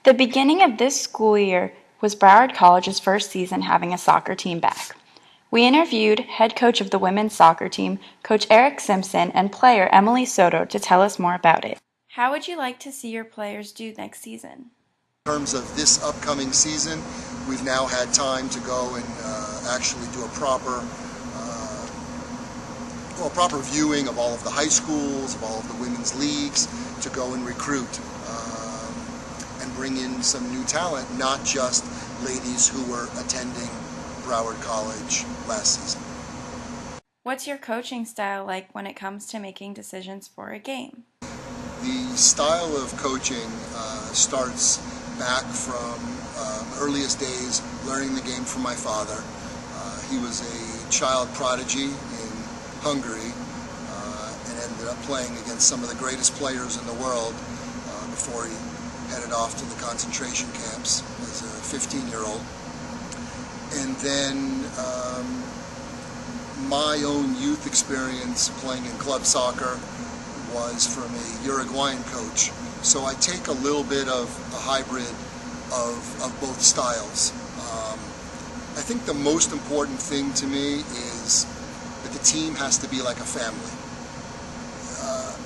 The beginning of this school year was Broward College's first season having a soccer team back. We interviewed head coach of the women's soccer team, Coach Simpson, and player Emily Soto to tell us more about it. How would you like to see your players do next season? In terms of this upcoming season, we've now had time to go and actually do a proper viewing of all of the high schools, of all of the women's leagues, to go and recruit and bring in some new talent, not just ladies who were attending Broward College last season. What's your coaching style like when it comes to making decisions for a game? The style of coaching starts back from earliest days, learning the game from my father. He was a child prodigy in Hungary and ended up playing against some of the greatest players in the world before he headed off to the concentration camps as a 15-year-old. And then my own youth experience playing in club soccer was from a Uruguayan coach. So I take a little bit of a hybrid of both styles. I think the most important thing to me is that the team has to be like a family.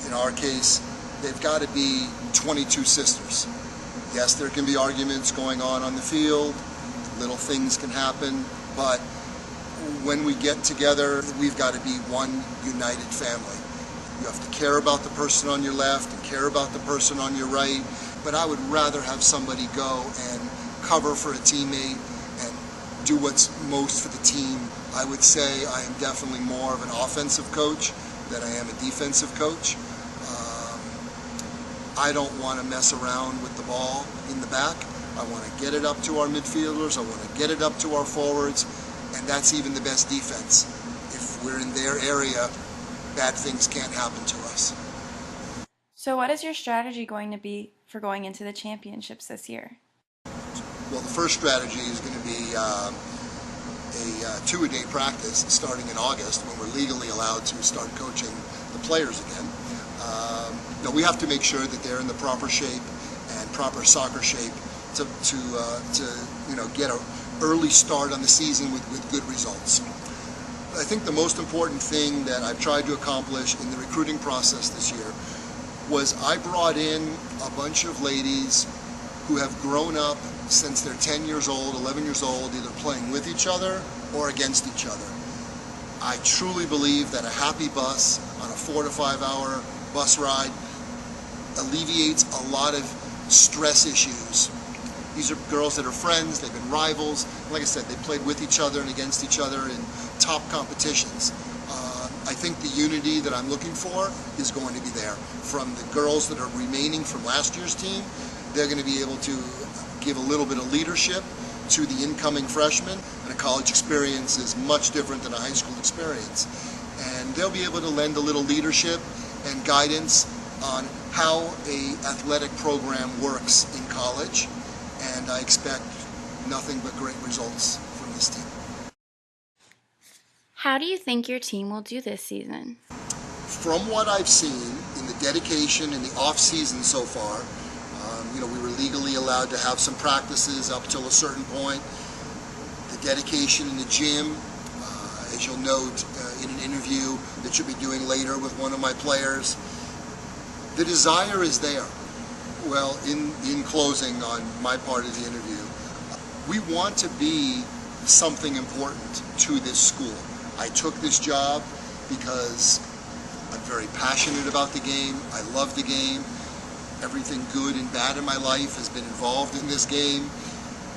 In our case, they've got to be 22 sisters. Yes, there can be arguments going on the field, little things can happen, but when we get together, we've got to be one united family. You have to care about the person on your left and care about the person on your right, but I would rather have somebody go and cover for a teammate and do what's most for the team. I would say I am definitely more of an offensive coach than I am a defensive coach. I don't want to mess around with the ball in the back. I want to get it up to our midfielders. I want to get it up to our forwards, and that's even the best defense. If we're in their area, bad things can't happen to us. So what is your strategy going to be for going into the championships this year? Well, the first strategy is going to be a two-a-day practice starting in August when we're legally allowed to start coaching the players again. We have to make sure that they're in the proper shape and proper soccer shape to get an early start on the season with good results. I think the most important thing that I've tried to accomplish in the recruiting process this year was I brought in a bunch of ladies who have grown up since they're 10 years old, 11 years old, either playing with each other or against each other. I truly believe that a happy bus on a 4 to 5 hour bus ride alleviates a lot of stress issues. These are girls that are friends, they've been rivals. Like I said, they played with each other and against each other in top competitions. I think the unity that I'm looking for is going to be there. From the girls that are remaining from last year's team, they're going to be able to give a little bit of leadership to the incoming freshmen. And a college experience is much different than a high school experience. And they'll be able to lend a little leadership and guidance on how an athletic program works in college. And I expect nothing but great results from this team. How do you think your team will do this season? From what I've seen in the dedication in the off season so far, we were legally allowed to have some practices up till a certain point. The dedication in the gym, as you'll note in an interview that you'll be doing later with one of my players, the desire is there. Well, in closing on my part of the interview, we want to be something important to this school. I took this job because I'm very passionate about the game. I love the game. Everything good and bad in my life has been involved in this game.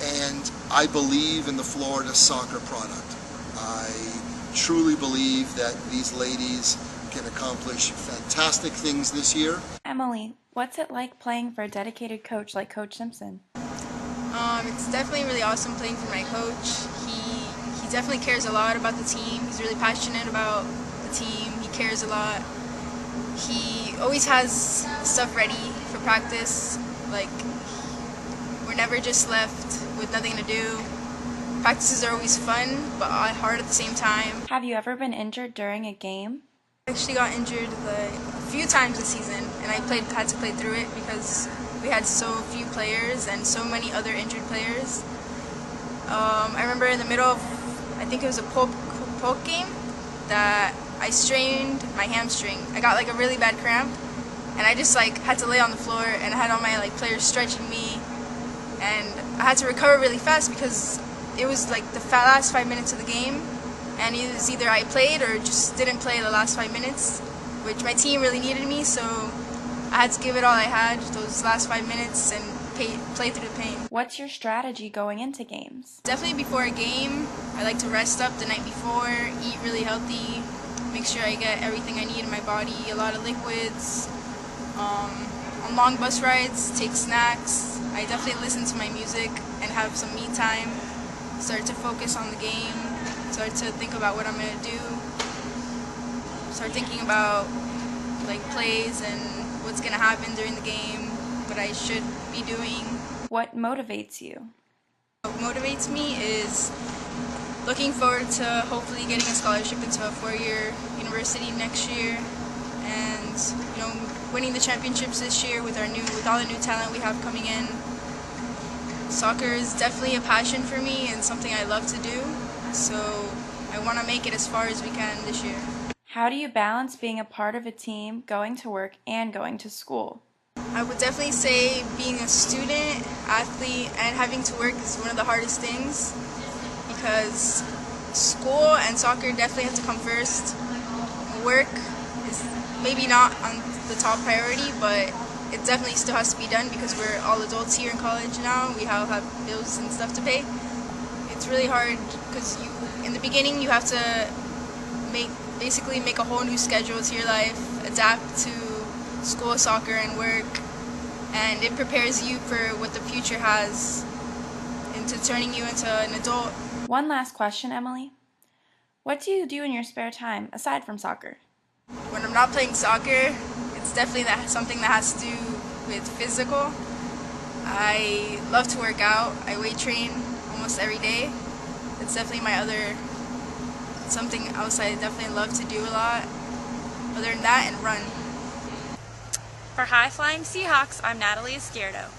And I believe in the Florida soccer product. I truly believe that these ladies can accomplish fantastic things this year. Emily, what's it like playing for a dedicated coach like Coach Simpson? It's definitely really awesome playing for my coach. He definitely cares a lot about the team. He's really passionate about the team. He cares a lot. He always has stuff ready for practice. Like, we're never just left with nothing to do. Practices are always fun, but hard at the same time. Have you ever been injured during a game? I actually got injured a few times this season, and I had to play through it because we we had so few players and so many other injured players. I remember in the middle of, I think it was a polk game, that I strained my hamstring. I got like a really bad cramp, and I just like had to lay on the floor, and I had all my like players stretching me, and I had to recover really fast because it was like the last 5 minutes of the game, and it was either I played or just didn't play the last 5 minutes, which my team really needed me, so I had to give it all I had those last 5 minutes and play through the pain. What's your strategy going into games? Definitely before a game, I like to rest up the night before, eat really healthy, make sure I get everything I need in my body, a lot of liquids. On long bus rides, take snacks. I definitely listen to my music and have some me time. Start to focus on the game, start to think about what I'm going to do, start thinking about like plays and what's going to happen during the game, what I should be doing. What motivates you? What motivates me is looking forward to hopefully getting a scholarship into a 4-year university next year, and winning the championships this year with all the new talent we have coming in. Soccer is definitely a passion for me and something I love to do, so I want to make it as far as we can this year. How do you balance being a part of a team, going to work, and going to school? I would definitely say being a student, athlete, and having to work is one of the hardest things, because school and soccer definitely have to come first. Work is maybe not on the top priority, but it definitely still has to be done because we're all adults here in college now. We all have bills and stuff to pay. It's really hard because in the beginning you have to basically make a whole new schedule to your life, adapt to school, soccer, and work, and it prepares you for what the future has into turning you into an adult. One last question, Emily. What do you do in your spare time aside from soccer? When I'm not playing soccer, it's definitely something that has to do with physical. I love to work out. I weight train almost every day. It's definitely something else I definitely love to do a lot. Other than that, and run. For High Flying Seahawks, I'm Natalie Izquierdo.